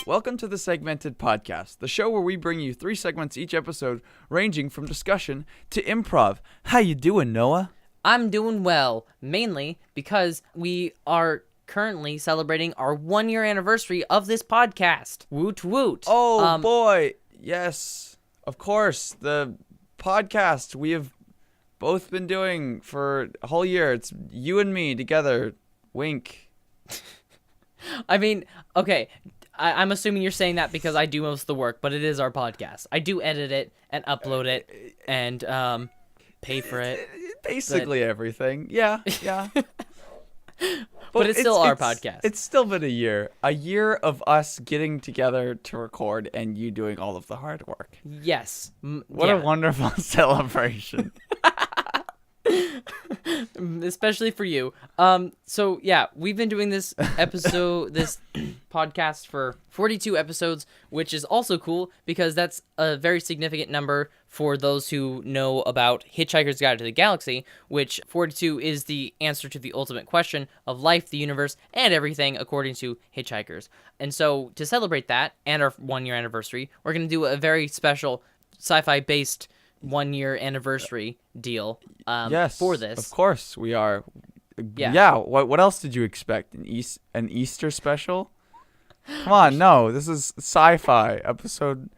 Welcome to the Segmented Podcast, the show where we bring you 3 segments each episode, ranging from discussion to improv. How you doing, Noah? I'm doing well, mainly because we are currently celebrating our 1-year anniversary of this podcast. Woot woot. Oh, boy. Yes, of course. The podcast we have both been doing for a whole year. It's you and me together. Wink. I mean, okay, I'm assuming you're saying that because I do most of the work, but it is our podcast. I do edit it and upload it and pay for it. Basically everything. Yeah. But it's still our podcast. It's still been a year. A year of us getting together to record and you doing all of the hard work. Yes. What a wonderful celebration. Especially for you. So yeah, we've been doing this podcast for 42 episodes, which is also cool because that's a very significant number for those who know about Hitchhiker's Guide to the Galaxy, which 42 is the answer to the ultimate question of life, the universe, and everything according to Hitchhikers. And so to celebrate that and our 1-year anniversary, we're going to do a very special sci-fi based 1-year anniversary deal yes, for this. Of course we are. Yeah. What else did you expect? An Easter special? Come on, no. This is Sci-Fi episode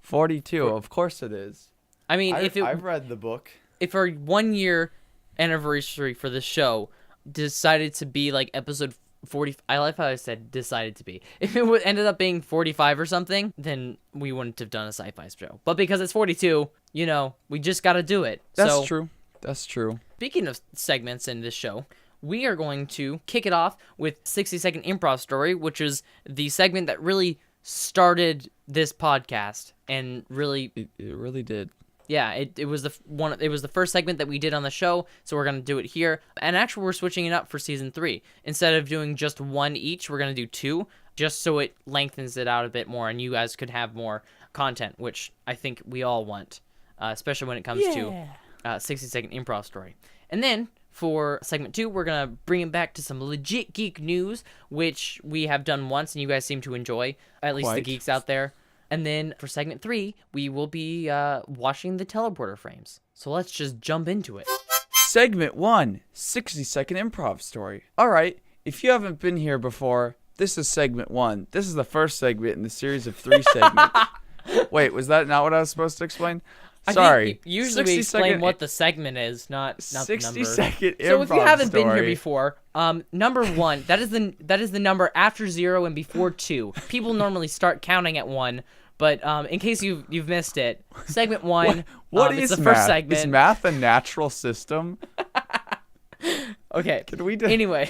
42. Of course it is. I mean, I've read the book. If our 1-year anniversary for the show decided to be like episode 40, I like how I said decided to be. If it ended up being 45 or something, then we wouldn't have done a sci-fi show. But because it's 42, we just got to do it. That's true. That's true. Speaking of segments in this show, we are going to kick it off with 60-second Improv Story, which is the segment that really started this podcast and really... It really did. Yeah, it was the first segment that we did on the show, so we're gonna do it here. And actually, we're switching it up for season 3. Instead of doing just 1 each, we're gonna do 2, just so it lengthens it out a bit more, and you guys could have more content, which I think we all want, especially when it comes to 60-second Improv Story. And then for segment 2, we're gonna bring it back to some Legit Geek News, which we have done once, and you guys seem to enjoy, at least the geeks out there. And then for segment 3, we will be watching the teleporter frames. So let's just jump into it. Segment 1, 60-second Improv Story. All right, if you haven't been here before, this is segment 1. This is the first segment in the series of 3 segments. Wait, was that not what I was supposed to explain? Sorry. I think usually we explain what the segment is, not the number. 60-second Improv Story. So if you haven't been here before, number 1, that is the number after 0 and before 2. People normally start counting at 1. But in case you've missed it, segment 1, what is it's the math? first segment. Is math a natural system? Okay. Can we do anyway?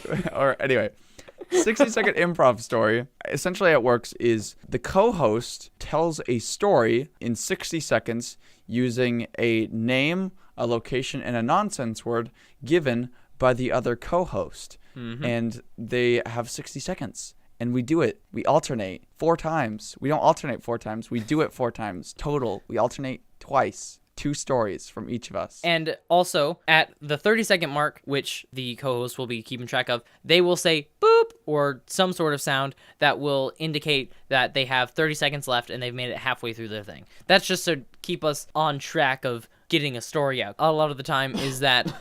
60-second Improv Story. Essentially, how it works is the co-host tells a story in 60 seconds using a name, a location, and a nonsense word given by the other co-host, and they have 60 seconds. And we do it. We alternate 4 times. We don't alternate 4 times. We do it 4 times total. We alternate twice. 2 stories from each of us. And also, at the 30-second mark, which the co-host will be keeping track of, they will say boop or some sort of sound that will indicate that they have 30 seconds left and they've made it halfway through their thing. That's just to keep us on track of getting a story out. A lot of the time is that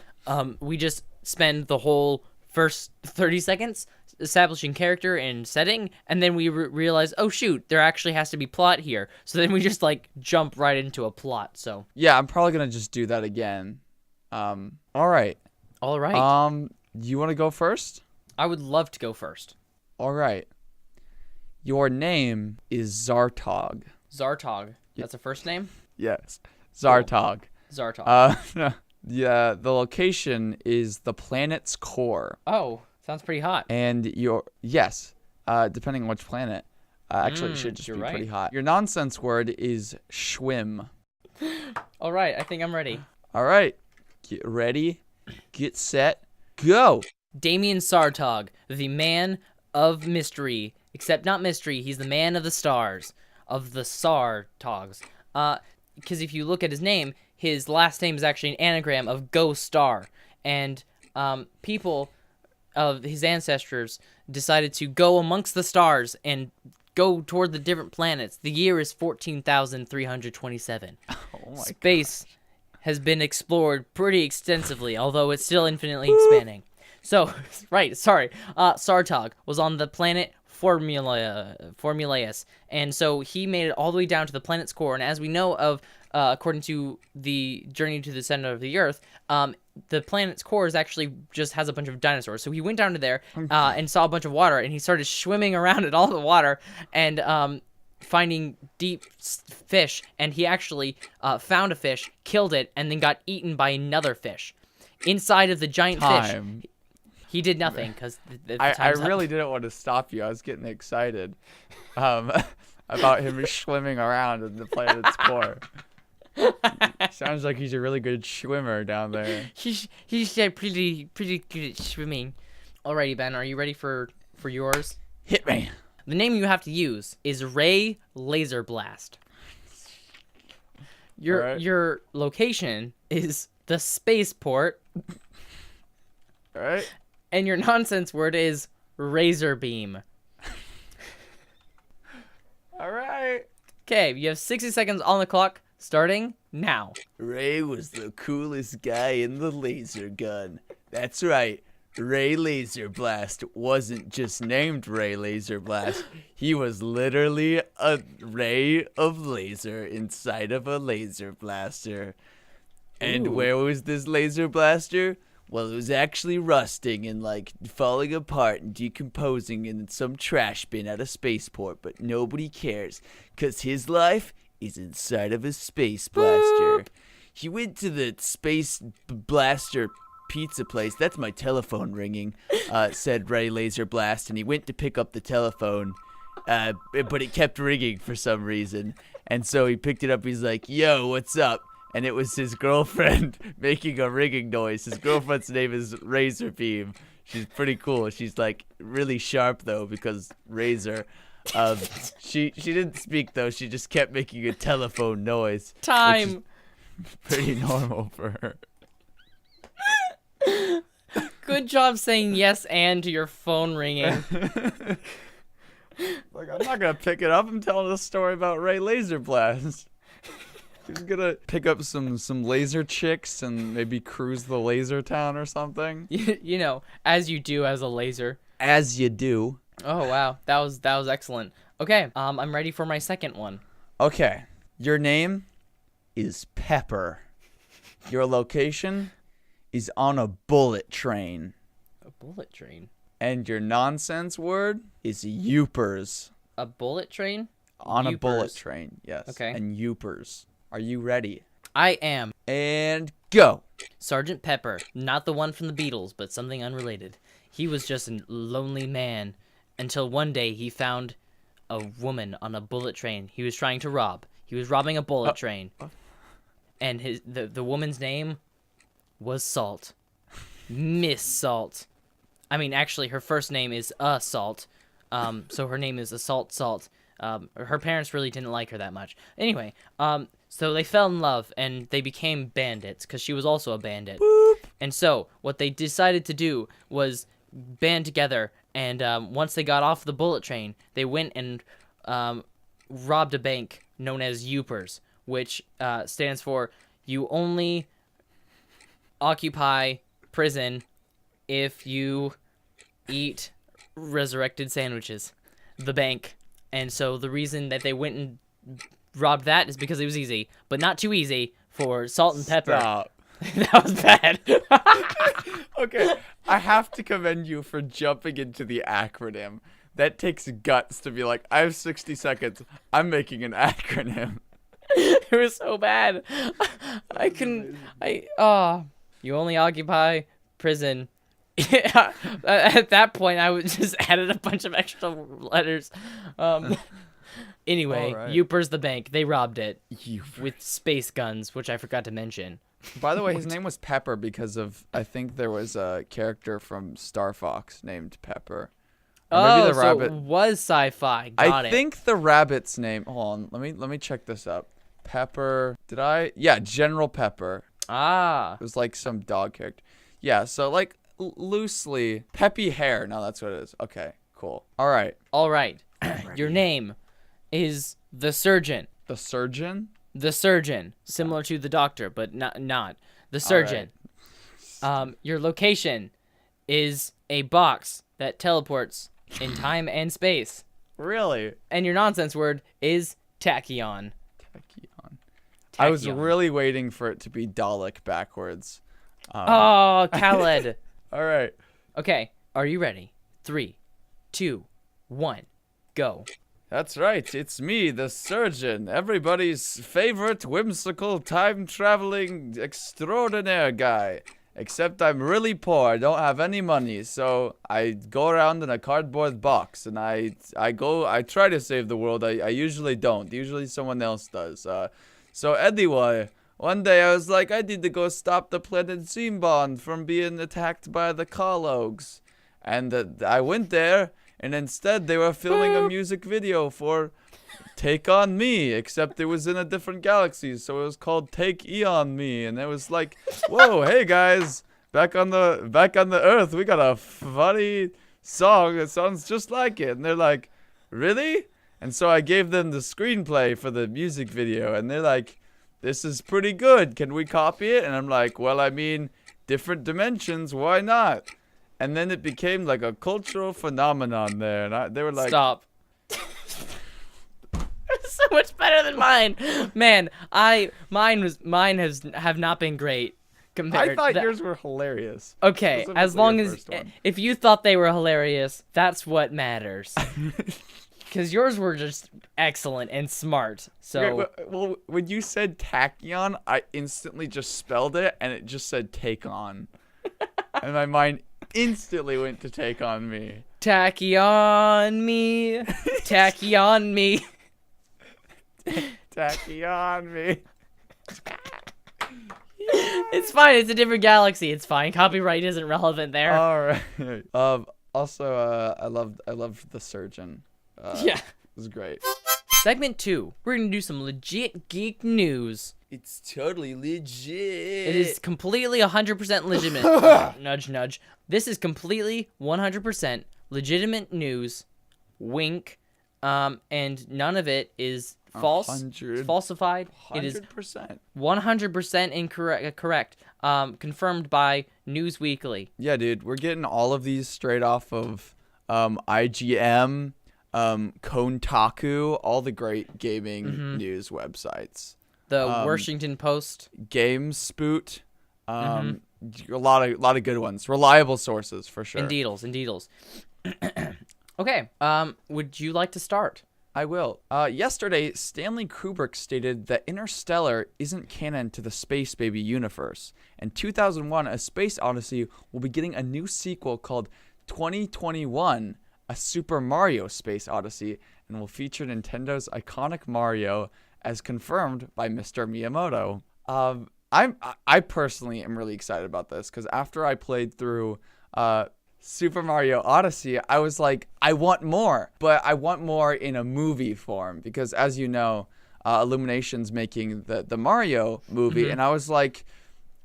we just spend the whole first 30 seconds establishing character and setting, and then we realize, oh shoot, there actually has to be plot here. So then we just jump right into a plot. So yeah, I'm probably gonna just do that again. All right. You want to go first? I would love to go first. All right. Your name is Zartog. Zartog. That's a first name? Yes. Zartog. Cool. Zartog. Yeah, the location is the planet's core. Oh, sounds pretty hot. And depending on which planet. Actually, it should just be pretty hot. Your nonsense word is schwim. All right, I think I'm ready. All right. Get ready. Get set. Go. Damien Sartog, the man of mystery. Except not mystery, he's the man of the stars. Of the Sartogs. Because if you look at his name, his last name is actually an anagram of Go Star. And people of his ancestors decided to go amongst the stars and go toward the different planets. The year is 14,327. Oh my Space has been explored pretty extensively, although it's still infinitely expanding. So, Sartog was on the planet Formulaeus, and so he made it all the way down to the planet's core. And as we know of, according to the Journey to the Center of the Earth, the planet's core is actually just has a bunch of dinosaurs. So he went down to there and saw a bunch of water, and he started swimming around in all the water and finding deep fish. And he actually found a fish, killed it, and then got eaten by another fish. Inside of the giant fish, he did nothing because I really didn't want to stop you. I was getting excited about him swimming around in the planet's core. Sounds like he's a really good swimmer down there. He's pretty good at swimming. Alrighty, Ben, are you ready for yours? Hit me. The name you have to use is Ray Laser Blast. Your location is the spaceport. All right. And your nonsense word is razor beam. All right. Okay, you have 60 seconds on the clock, starting now. Ray was the coolest guy in the laser gun. That's right. Ray Laser Blast wasn't just named Ray Laser Blast. He was literally a ray of laser inside of a laser blaster. And where was this laser blaster? Well, it was actually rusting and, like, falling apart and decomposing in some trash bin at a spaceport, but nobody cares, 'cause his life is inside of a space blaster. He went to the space blaster pizza place. That's my telephone ringing, said Ray Laser Blast, and he went to pick up the telephone, but it kept ringing for some reason, and so he picked it up. He's like, yo, what's up? And it was his girlfriend making a ringing noise. His girlfriend's name is Razor Beam. She's pretty cool. She's like really sharp though, because Razor. She didn't speak though. She just kept making a telephone noise. Time. Pretty normal for her. Good job saying yes and to your phone ringing. Like, I'm not gonna pick it up. I'm telling a story about Ray Laser Blast. He's gonna pick up some laser chicks and maybe cruise the laser town or something. You know, as you do as a laser. As you do. Oh wow, that was excellent. Okay, I'm ready for my second one. Okay, your name is Pepper. Your location is on a bullet train. A bullet train. And your nonsense word is youpers. A bullet train? On Youpers. A bullet train, yes. Okay. And youpers. Are you ready? I am. And go. Sergeant Pepper, not the one from the Beatles, but something unrelated. He was just a lonely man until one day he found a woman on a bullet train he was trying to rob. He was robbing a bullet train. And the woman's name was Salt. Miss Salt. I mean, actually, her first name is Salt. So her name is Assault Salt. Her parents really didn't like her that much. Anyway, so they fell in love, and they became bandits, because she was also a bandit. Boop. And so, what they decided to do was band together, and once they got off the bullet train, they went and robbed a bank known as Youpers, which stands for You Only Occupy Prison If You Eat Resurrected Sandwiches. The bank. And so the reason that they went and robbed that is because it was easy, but not too easy for Salt and Pepper. Stop. That was bad. Okay, I have to commend you for jumping into the acronym. That takes guts to be like, I have 60 seconds. I'm making an acronym. It was so bad. You only occupy prison. At that point, I would just added a bunch of extra letters. Anyway, All right. Youpers the bank. They robbed it with space guns, which I forgot to mention. By the way, his name was Pepper because of, I think there was a character from Star Fox named Pepper. Or maybe the rabbit. So it was Sci-Fi. Got I it. think the rabbit's name. Hold on, let me check this up. Pepper. Did I? Yeah, General Pepper. Ah. It was like some dog character. Yeah, so like loosely Peppy Hair. No, that's what it is. Okay, cool. All right. Your name is the surgeon. The surgeon? The surgeon, similar to the doctor, but not. The surgeon. Your location is a box that teleports in time and space. Really? And your nonsense word is tachyon. Tachyon. I was really waiting for it to be Dalek backwards. Oh, Khaled. All right. Okay, are you ready? 3, 2, 1, go. That's right. It's me, the surgeon, everybody's favorite whimsical time-traveling extraordinaire guy. Except I'm really poor. I don't have any money, so I go around in a cardboard box, and I try to save the world. I usually don't. Usually someone else does. So anyway, one day I was like, I need to go stop the planet Zimbond from being attacked by the Karlogs. And I went there, and instead they were filming a music video for Take On Me, except it was in a different galaxy, so it was called Take Eon Me, and it was like, whoa, hey guys, back on the Earth, we got a funny song that sounds just like it. And they're like, really? And so I gave them the screenplay for the music video, and they're like, this is pretty good, can we copy it? And I'm like, well, I mean, different dimensions, why not? And then it became like a cultural phenomenon there, and they were like, stop. So much better than mine, man. Mine have not been great compared. I thought yours were hilarious. Okay, as long as if you thought they were hilarious, that's what matters. Because yours were just excellent and smart. So okay, well, when you said tachyon, I instantly just spelled it, and it just said take on, and my mind instantly went to Take On Me. Tachyon me, tachyon me. Tachyon me. It's fine. It's a different galaxy. It's fine. Copyright isn't relevant there. All right. Also, I loved the surgeon. Yeah, it was great. Segment 2. We're gonna do some legit geek news. It's totally legit. It is completely 100% legitimate. Nudge, nudge. This is completely 100% legitimate news. Wink. And none of it is false, falsified. 100%. It is 100% incorrect. Correct. Confirmed by News Weekly. Yeah, dude, we're getting all of these straight off of IGM, Kotaku, all the great gaming news websites. The Washington Post, GameSpoot, a lot of good ones, reliable sources for sure. Indeedles. Okay. Would you like to start? I will. Yesterday, Stanley Kubrick stated that Interstellar isn't canon to the Space Baby universe. In 2001, A Space Odyssey will be getting a new sequel called 2021, A Super Mario Space Odyssey, and will feature Nintendo's iconic Mario, as confirmed by Mr. Miyamoto. I personally am really excited about this because after I played through Super Mario Odyssey, I was like, I want more, but I want more in a movie form because, as you know, Illumination's making the Mario movie, and I was like,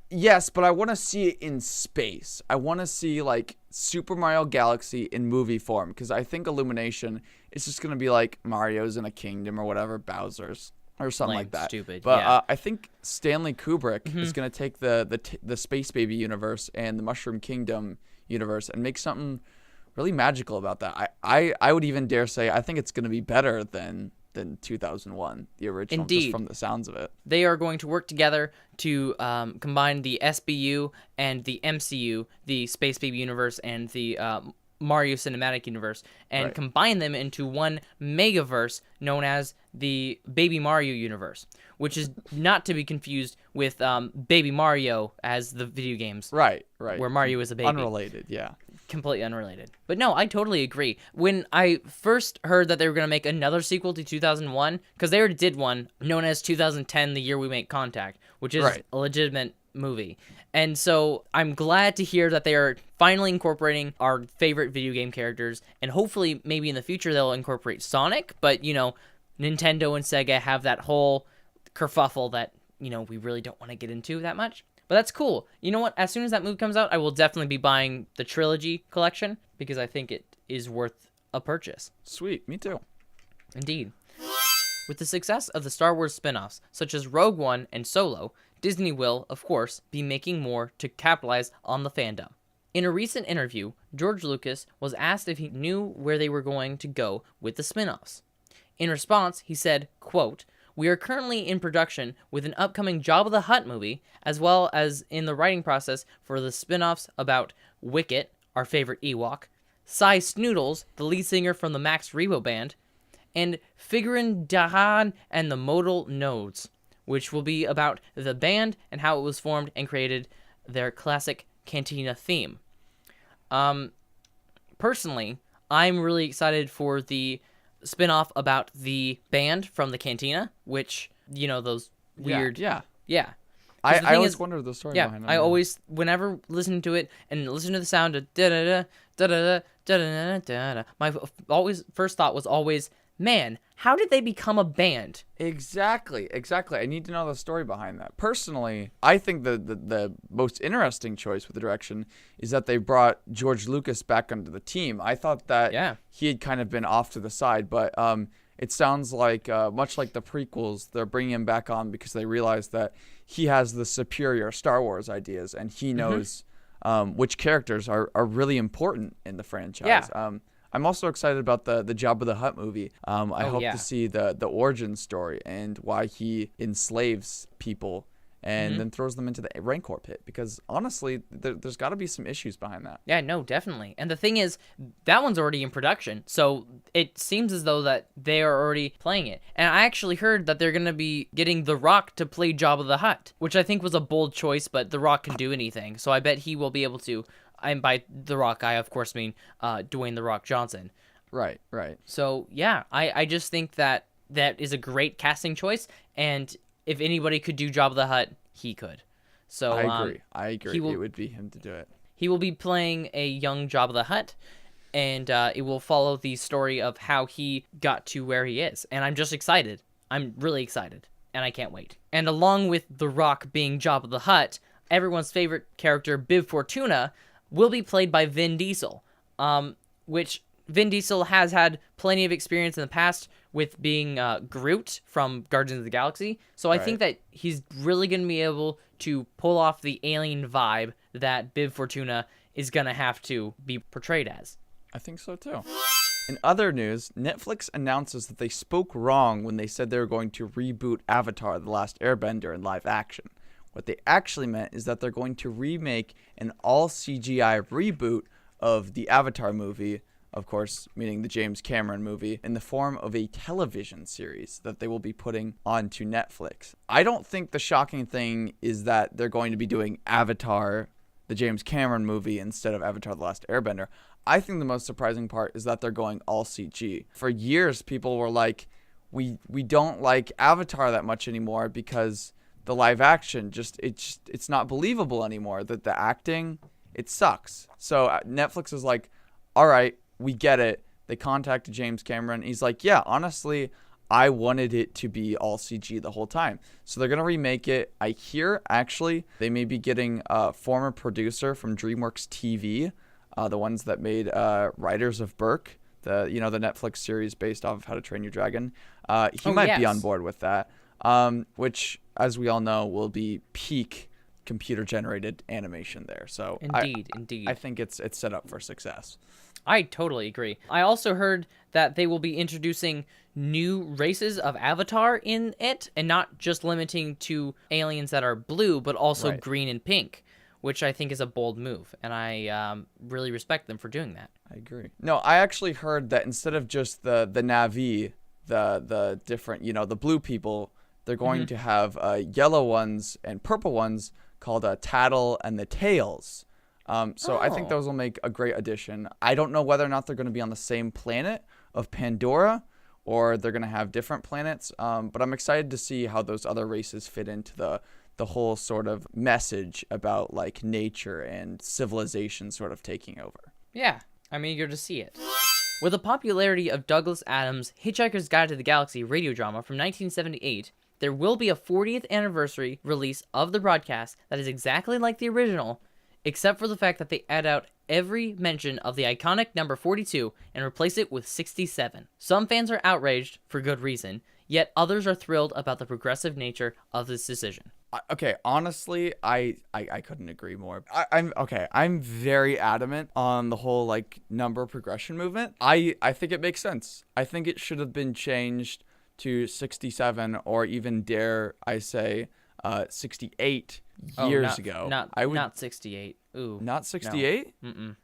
yes, but I want to see it in space. I want to see like Super Mario Galaxy in movie form because I think Illumination is just gonna be like Mario's in a kingdom or whatever, Bowser's or something like that. Stupid. But yeah. I think Stanley Kubrick is gonna take the Space Baby universe and the Mushroom Kingdom universe and make something really magical about that. I would even dare say I think it's going to be better than 2001, the original. Indeed. Just from the sounds of it. They are going to work together to combine the SBU and the MCU, the Space Baby universe and the Mario Cinematic Universe, and combine them into one megaverse known as the Baby Mario universe, which is not to be confused with Baby Mario as the video games. Right. Where Mario is a baby. Unrelated, yeah. Completely unrelated. But no, I totally agree. When I first heard that they were going to make another sequel to 2001, because they already did one known as 2010, The Year We Make Contact, which is a legitimate movie. And so I'm glad to hear that they are finally incorporating our favorite video game characters, and hopefully maybe in the future they'll incorporate Sonic, but, you know, Nintendo and Sega have that whole kerfuffle that, you know, we really don't want to get into that much. But that's cool. You know what? As soon as that movie comes out, I will definitely be buying the trilogy collection because I think it is worth a purchase. Sweet. Me too. Indeed. With the success of the Star Wars spin-offs, such as Rogue One and Solo, Disney will, of course, be making more to capitalize on the fandom. In a recent interview, George Lucas was asked if he knew where they were going to go with the spin-offs. In response, he said, quote, "We are currently in production with an upcoming Jabba the Hutt movie, as well as in the writing process for the spin-offs about Wicket, our favorite Ewok, Cy Snoodles, the lead singer from the Max Rebo Band, and Figurin Dahan and the Modal Nodes, which will be about the band and how it was formed and created their classic Cantina theme." Personally, I'm really excited for the spin-off about the band from the Cantina, which, you know, those weird... Yeah. Yeah. I always wondered the story behind it. I always, whenever listen to it and listen to the sound of da-da-da, da-da-da, da-da-da, da-da, my first thought was always, man, how did they become a band? Exactly. I need to know the story behind that. Personally, I think the most interesting choice with the direction is that they brought George Lucas back onto the team. I thought that he had kind of been off to the side, but it sounds like, much like the prequels, they're bringing him back on because they realize that he has the superior Star Wars ideas, and he knows which characters are really important in the franchise. Yeah. I'm also excited about the Jabba the Hutt movie. I hope to see the origin story and why he enslaves people and then throws them into the Rancor pit, because honestly, there's got to be some issues behind that. Yeah, no, definitely. And the thing is, that one's already in production, so it seems as though that they are already playing it. And I actually heard that they're going to be getting The Rock to play Jabba the Hutt, which I think was a bold choice, but The Rock can do anything, so I bet he will be able to. And by The Rock, I of course mean Dwayne The Rock Johnson. Right. So, yeah, I just think that is a great casting choice, and if anybody could do Jabba the Hutt, he could. So I agree. It would be him to do it. He will be playing a young Jabba the Hutt, and it will follow the story of how he got to where he is. And I'm just excited. I'm really excited, and I can't wait. And along with The Rock being Jabba the Hutt, everyone's favorite character, Bib Fortuna, will be played by Vin Diesel, which Vin Diesel has had plenty of experience in the past with being Groot from Guardians of the Galaxy. So I think that he's really going to be able to pull off the alien vibe that Bib Fortuna is going to have to be portrayed as. I think so too. In other news, Netflix announces that they spoke wrong when they said they were going to reboot Avatar: The Last Airbender in live action. What they actually meant is that they're going to remake an all CGI reboot of the Avatar movie, of course, meaning the James Cameron movie, in the form of a television series that they will be putting onto Netflix. I don't think the shocking thing is that they're going to be doing Avatar, the James Cameron movie, instead of Avatar: The Last Airbender. I think the most surprising part is that they're going all CG. For years, people were like, we don't like Avatar that much anymore because the live action it's not believable anymore. That the acting, it sucks. So Netflix is like, all right, we get it. They contacted James Cameron. He's like, yeah, honestly, I wanted it to be all CG the whole time. So they're going to remake it. I hear, actually, they may be getting a former producer from DreamWorks TV, the ones that made Riders of Berk, the Netflix series based off of How to Train Your Dragon. He might be on board with that, which, as we all know, will be peak computer-generated animation there. So Indeed. I think it's set up for success. I totally agree. I also heard that they will be introducing new races of Avatar in it, and not just limiting to aliens that are blue, but also green and pink, which I think is a bold move, and I really respect them for doing that. I agree. No, I actually heard that instead of just the Na'vi, the different, the blue people, they're going to have yellow ones and purple ones called Tattle and the Tails. So I think those will make a great addition. I don't know whether or not they're going to be on the same planet of Pandora, or they're going to have different planets. But I'm excited to see how those other races fit into the whole sort of message about like nature and civilization sort of taking over. Yeah, I'm eager to see it. With the popularity of Douglas Adams' Hitchhiker's Guide to the Galaxy radio drama from 1978, there will be a 40th anniversary release of the broadcast that is exactly like the original, except for the fact that they add out every mention of the iconic number 42 and replace it with 67. Some fans are outraged for good reason, yet others are thrilled about the progressive nature of this decision. Okay, honestly, I couldn't agree more. I'm very adamant on the whole like number progression movement. I think it makes sense. I think it should have been changed to 67 or even dare I say 68 years ago. Not 68. Ooh. Not 68? No. Mm-mm.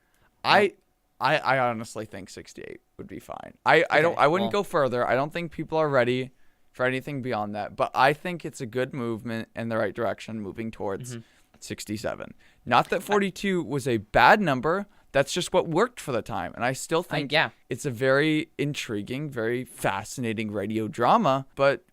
I honestly think 68 would be fine. I wouldn't go further. I don't think people are ready for anything beyond that, but I think it's a good movement in the right direction moving towards 67. Not that 42 was a bad number. That's just what worked for the time. And I still think it's a very intriguing, very fascinating radio drama, but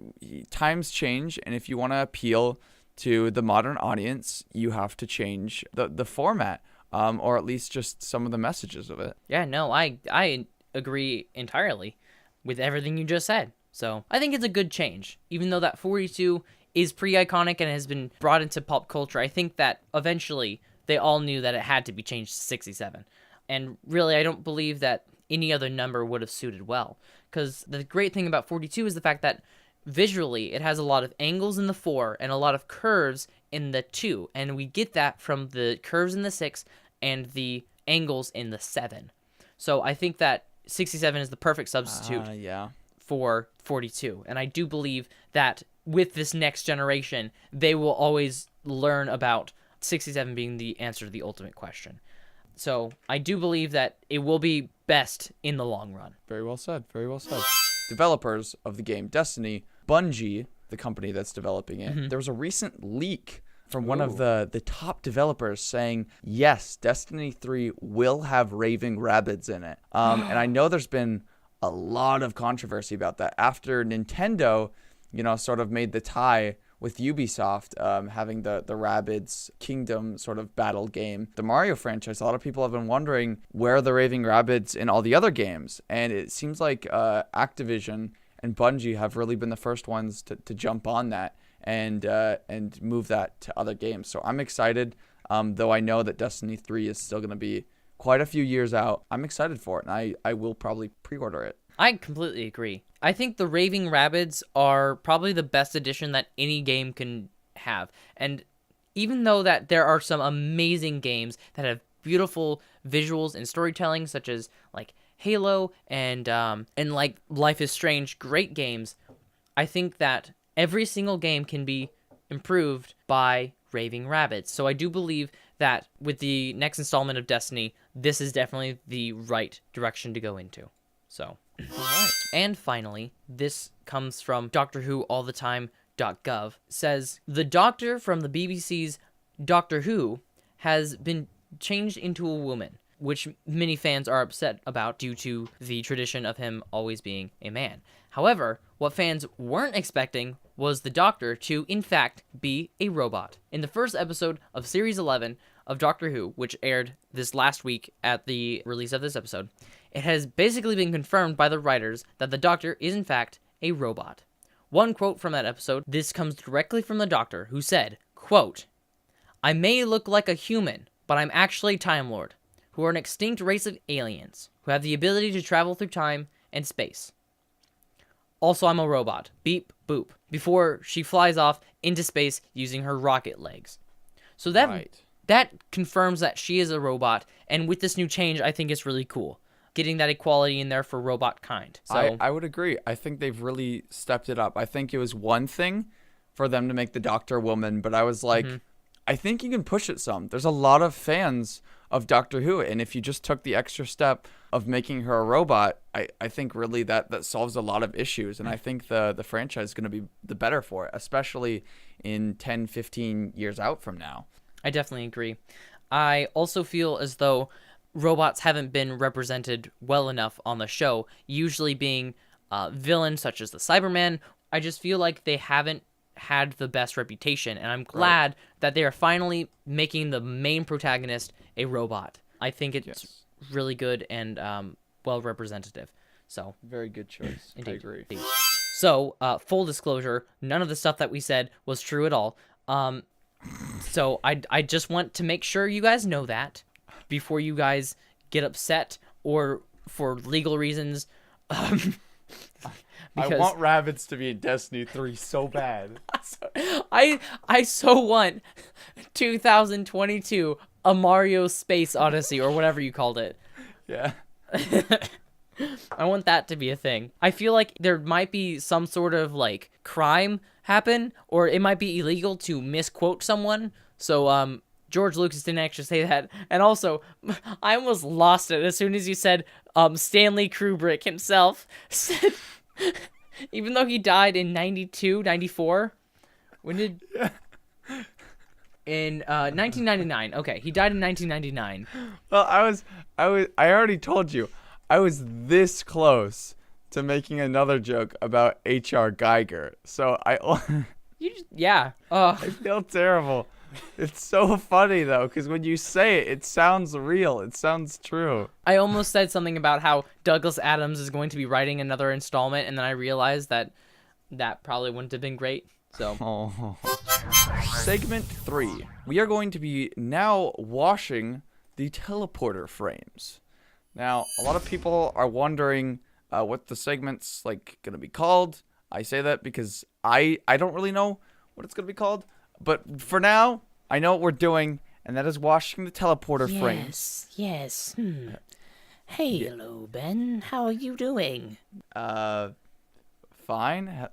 times change. And if you want to appeal to the modern audience, you have to change the format, or at least just some of the messages of it. Yeah, no, I agree entirely with everything you just said. So I think it's a good change. Even though that 42 is pretty iconic and has been brought into pop culture, I think that eventually they all knew that it had to be changed to 67. And really, I don't believe that any other number would have suited well. Because the great thing about 42 is the fact that visually it has a lot of angles in the 4 and a lot of curves in the 2. And we get that from the curves in the 6 and the angles in the 7. So I think that 67 is the perfect substitute for 42. And I do believe that with this next generation, they will always learn about 67 being the answer to the ultimate question. So I do believe that it will be best in the long run. Very well said. Very well said. Developers of the game Destiny, Bungie, the company that's developing it, there was a recent leak from one of the top developers saying, yes, Destiny 3 will have raving rabbits in it. And I know there's been a lot of controversy about that after Nintendo, sort of made the tie with Ubisoft, having the Rabbids Kingdom sort of battle game. The Mario franchise, a lot of people have been wondering where are the raving rabbits in all the other games. And it seems like Activision and Bungie have really been the first ones to jump on that and move that to other games. So I'm excited, though I know that Destiny 3 is still going to be quite a few years out. I'm excited for it, and I will probably pre-order it. I completely agree. I think the Raving Rabbids are probably the best addition that any game can have. And even though that there are some amazing games that have beautiful visuals and storytelling, such as like Halo and like Life is Strange, great games, I think that every single game can be improved by Raving Rabbids. So I do believe that with the next installment of Destiny, this is definitely the right direction to go into. So, all right. And finally, this comes from Doctor Who All the Time.gov. Says, the Doctor from the BBC's Doctor Who has been changed into a woman, which many fans are upset about due to the tradition of him always being a man. However, what fans weren't expecting was the Doctor to, in fact, be a robot. In the first episode of Series 11 of Doctor Who, which aired this last week at the release of this episode, it has basically been confirmed by the writers that the Doctor is, in fact, a robot. One quote from that episode, this comes directly from the Doctor, who said, quote, "I may look like a human, but I'm actually a Time Lord, who are an extinct race of aliens, who have the ability to travel through time and space. Also, I'm a robot. Beep, boop. Before she flies off into space using her rocket legs." So that confirms that she is a robot, and with this new change, I think it's really cool. Getting that equality in there for robot kind. So I would agree. I think they've really stepped it up. I think it was one thing for them to make the Doctor a woman, but I was like, I think you can push it some. There's a lot of fans of Doctor Who, and if you just took the extra step of making her a robot, I think really that solves a lot of issues, and I think the franchise is going to be the better for it, especially in 10, 15 years out from now. I definitely agree. I also feel as though robots haven't been represented well enough on the show, usually being villains such as the Cybermen. I just feel like they haven't had the best reputation, and I'm glad that they are finally making the main protagonist a robot. I think it's really good and well representative. So very good choice. Indeed. I agree. So full disclosure, none of the stuff that we said was true at all. So I just want to make sure you guys know that. before you guys get upset or for legal reasons. Because I want rabbits to be in Destiny 3 so bad. I so want 2022 a Mario Space Odyssey or whatever you called it. Yeah. I want that to be a thing. I feel like there might be some sort of like crime happen, or it might be illegal to misquote someone. So George Lucas didn't actually say that. And also, I almost lost it as soon as you said Stanley Kubrick himself said, even though he died in 92, 94. When did... In 1999. Okay, he died in 1999. Well, I already told you, I was this close to making another joke about H.R. Geiger. So Yeah. I feel terrible. It's so funny though, because when you say it, it sounds real. It sounds true. I almost said something about how Douglas Adams is going to be writing another installment, and then I realized that probably wouldn't have been great. So. Oh. Segment 3. We are going to be now washing the teleporter frames. Now, a lot of people are wondering what the segment's like going to be called. I say that because I don't really know what it's going to be called. But for now, I know what we're doing, and that is washing the teleporter frames. Yes. Hey, hello, Ben. How are you doing? Fine.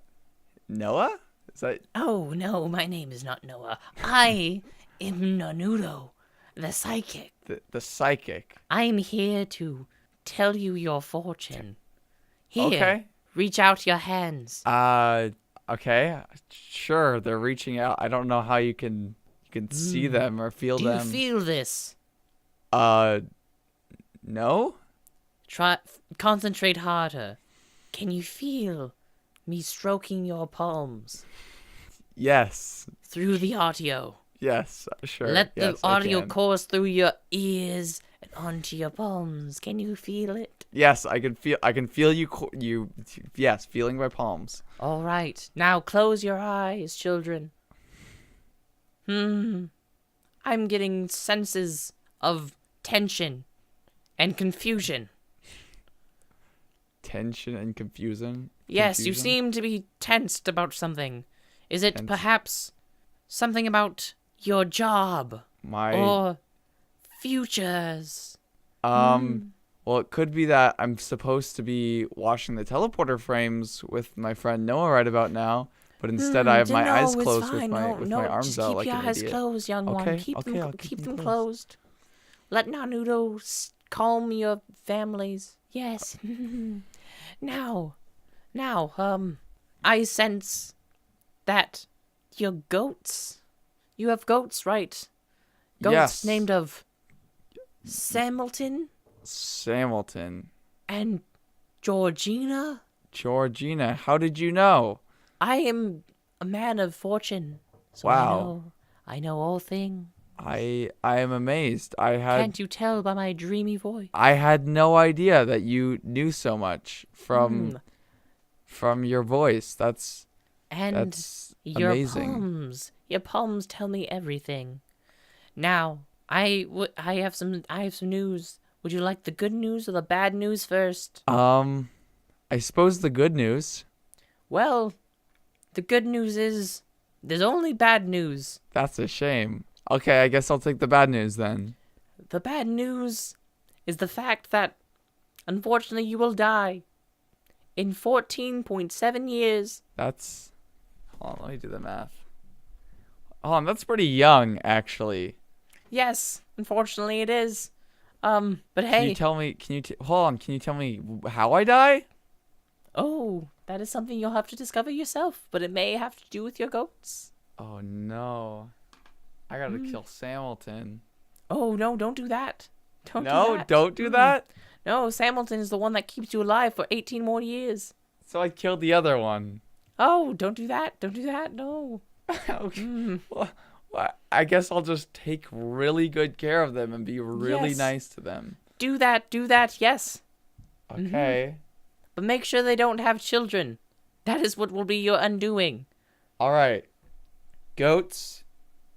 Noah? Is that... Oh, no, my name is not Noah. I am Nanudo, the psychic. The psychic. I'm here to tell you your fortune. Here, Okay. reach out your hands. Okay. Sure, they're reaching out. I don't know how you can see them or feel Do them. you feel this? No? Concentrate harder. Can you feel me stroking your palms Yes. through the audio? Yes, sure. Let the Yes, I audio can. course through your ears and onto your palms. Can you feel it? Yes, I can feel you yes, feeling my palms. All right. Now close your eyes, children. I'm getting senses of tension and confusion. Tension and confusion. Yes, you Confusion? seem to be tensed about something. Is it Tense. perhaps something about your job My or futures? well, it could be that I'm supposed to be washing the teleporter frames with my friend Noah right about now, but instead I have my eyes closed with my arms just out keep like your an eyes idiot. closed, young one. Okay, Keep okay, them, I'll keep them them closed. closed. Let Nanudo calm your families. Yes. Now, I sense that your goats. You have goats, right? Goats Yes. named of Samilton Samilton. and Georgina. Georgina, how did you know? I am a man of fortune, so Wow. I know all things. I am amazed. Can't you tell by my dreamy voice? I had no idea that you knew so much from your voice. That's Your amazing. Your palms tell me everything. Now, I have some news. Would you like the good news or the bad news first? I suppose the good news. Well, the good news is there's only bad news. That's a shame. Okay, I guess I'll take the bad news then. The bad news is the fact that, unfortunately, you will die in 14.7 years. That's... Hold on, let me do the math. Hold on, that's pretty young, actually. Yes, unfortunately it is. But Can hey. you tell me... Hold on, can you tell me how I die? Oh, that is something you'll have to discover yourself, but it may have to do with your goats. Oh, no. I gotta kill Samilton. Oh, no, don't do that. Don't do No, that. don't do that? No, Samilton is the one that keeps you alive for 18 more years. So I killed the other one. Oh, don't do that. Don't do that. No. Okay. Well, I guess I'll just take really good care of them and be really Yes. nice to them. Do that. Do that. Yes. Okay. But make sure they don't have children. That is what will be your undoing. All right. Goats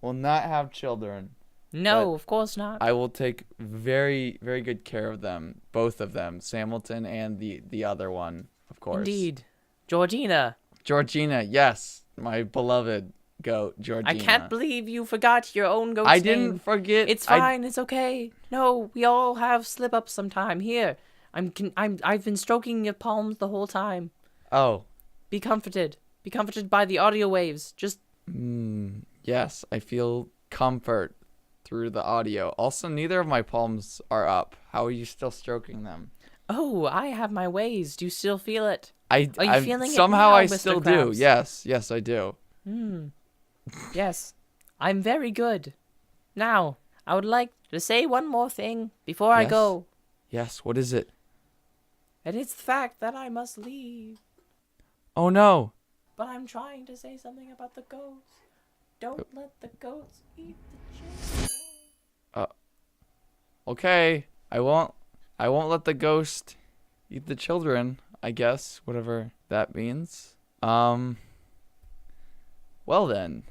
will not have children. No, But of course not. I will take very, very good care of them, both of them, Samilton and the other one, of course. Indeed. Georgina. Georgina, yes, my beloved goat, Georgina. I can't believe you forgot your own goat's I name. didn't forget. It's fine. It's okay. No, we all have slip-ups sometime. Here, I've been stroking your palms the whole time. Oh. Be comforted. Be comforted by the audio waves. Just. Yes, I feel comfort through the audio. Also, neither of my palms are up. How are you still stroking them? Oh, I have my ways. Do you still feel it? Are you feeling it somehow now, I Mr. still Krabs? do. Yes, I do. Yes, I'm very good. Now, I would like to say one more thing before I Yes? go, Yes, what is it? and it's the fact that I must leave. Oh no. But I'm trying to say something about the goats. Don't let the goats eat the children. Okay. I won't let the ghost eat the children, I guess, whatever that means. Well then.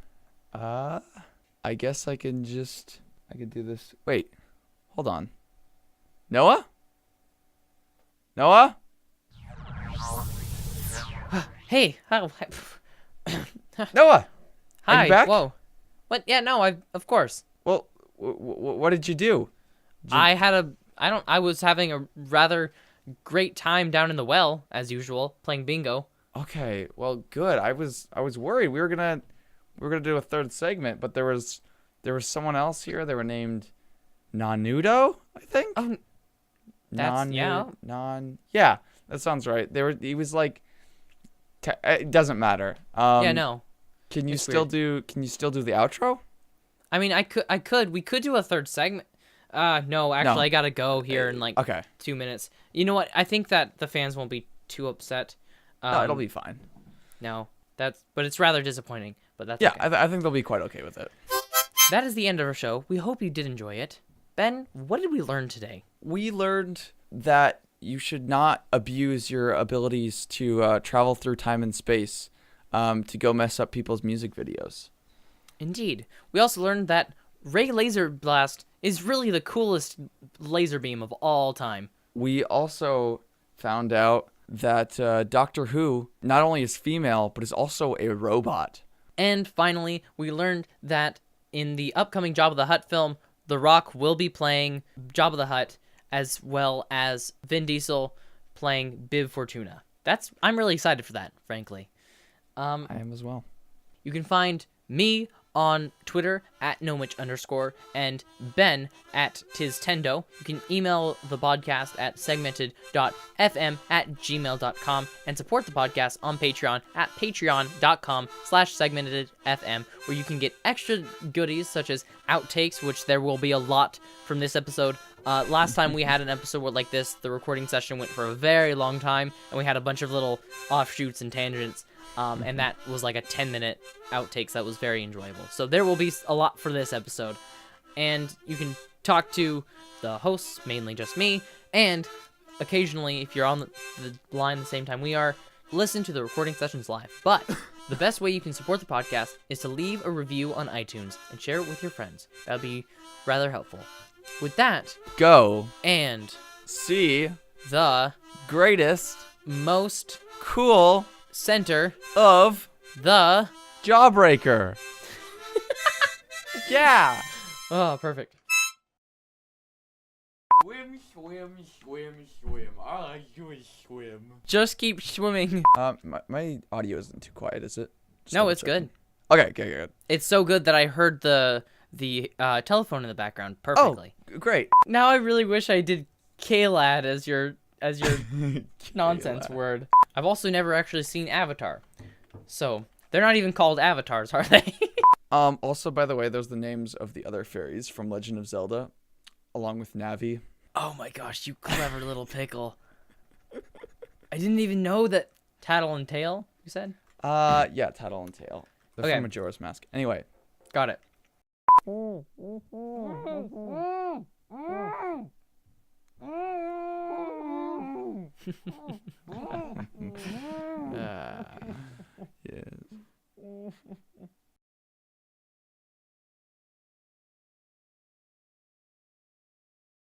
I guess I can do this. Wait. Hold on. Noah? Noah? Hey, oh, Noah. Are hi. you back? Whoa. What? Yeah, no, of course. Well, what did you do? I was having a rather great time down in the well, as usual, playing bingo. Okay, well, good. I was worried we were gonna do a third segment, but there was someone else here. They were named Nanudo, I think. Oh, that's, yeah. Yeah, that sounds right. He was like, it doesn't matter. Yeah, no. Can you It's still weird. do the outro? I mean, we could do a third segment. No, actually, No. I gotta go here in like Okay. 2 minutes. You know what? I think that the fans won't be too upset. No, it'll be fine. No, but it's rather disappointing. But that's Yeah, okay. I think they'll be quite okay with it. That is the end of our show. We hope you did enjoy it. Ben, what did we learn today? We learned that you should not abuse your abilities to travel through time and space to go mess up people's music videos. Indeed. We also learned that Ray Laser Blast is really the coolest laser beam of all time. We also found out that Doctor Who not only is female, but is also a robot. And finally, we learned that in the upcoming Jabba the Hutt film, The Rock will be playing Jabba the Hutt, as well as Vin Diesel playing Bib Fortuna. I'm really excited for that, frankly. I am as well. You can find me on Twitter at Nomich _ and Ben at Tendo. You can email the podcast at segmented.fm@gmail.com and support the podcast on Patreon at patreon.com/segmentedfm, where you can get extra goodies such as outtakes, which there will be a lot from this episode. Last time we had an episode like this, the recording session went for a very long time, and we had a bunch of little offshoots and tangents. And that was like a 10-minute outtakes that was very enjoyable. So there will be a lot for this episode. And you can talk to the hosts, mainly just me, and occasionally, if you're on the line the same time we are, listen to the recording sessions live. But the best way you can support the podcast is to leave a review on iTunes and share it with your friends. That would be rather helpful. With that, Go and see the greatest most cool center of the... Jawbreaker. Yeah. Oh, perfect. Swim, swim, swim, swim. I swim. Just keep swimming. My audio isn't too quiet, is it? Just No, double it's checking. good. Okay, good. It's so good that I heard the telephone in the background perfectly. Oh, great. Now I really wish I did K-Lad as your nonsense word. I've also never actually seen Avatar, so they're not even called avatars, are they? Also, by the way, those are the names of the other fairies from Legend of Zelda, along with Navi. Oh my gosh, you clever little pickle. I didn't even know that Tattle and Tail, you said? Yeah, Tattle and Tail. They're Okay. from Majora's Mask. Anyway. Got it.